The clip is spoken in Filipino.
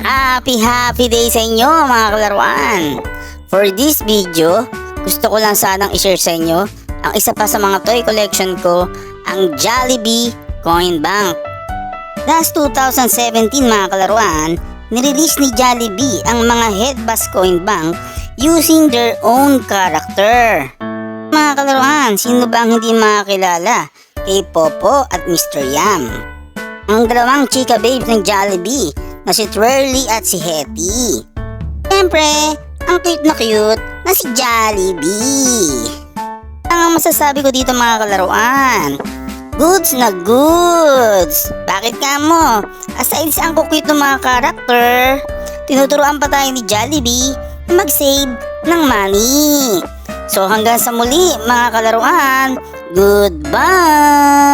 Happy day sa inyo mga kalaruan! For this video, gusto ko lang sanang i-share sa inyo ang isa pa sa mga toy collection ko, ang Jollibee Coin Bank. Last 2017 mga kalaruan, nirelease ni Jollibee ang mga Headbass Coin Bank using their own character. Mga kalaruan, sino ba ang hindi makakilala kay Popo at Mr. Yam? Ang dalawang chika babes ng Jollibee na si Twirly at si Hetty. Siyempre, ang cute na si Jollibee. Ang masasabi ko dito mga kalaruan, goods na goods. Bakit ka mo? Aside sa ang cute ng mga karakter, tinuturuan pa tayo ni Jollibee na mag-save ng money. So hanggang sa muli mga kalaruan, goodbye!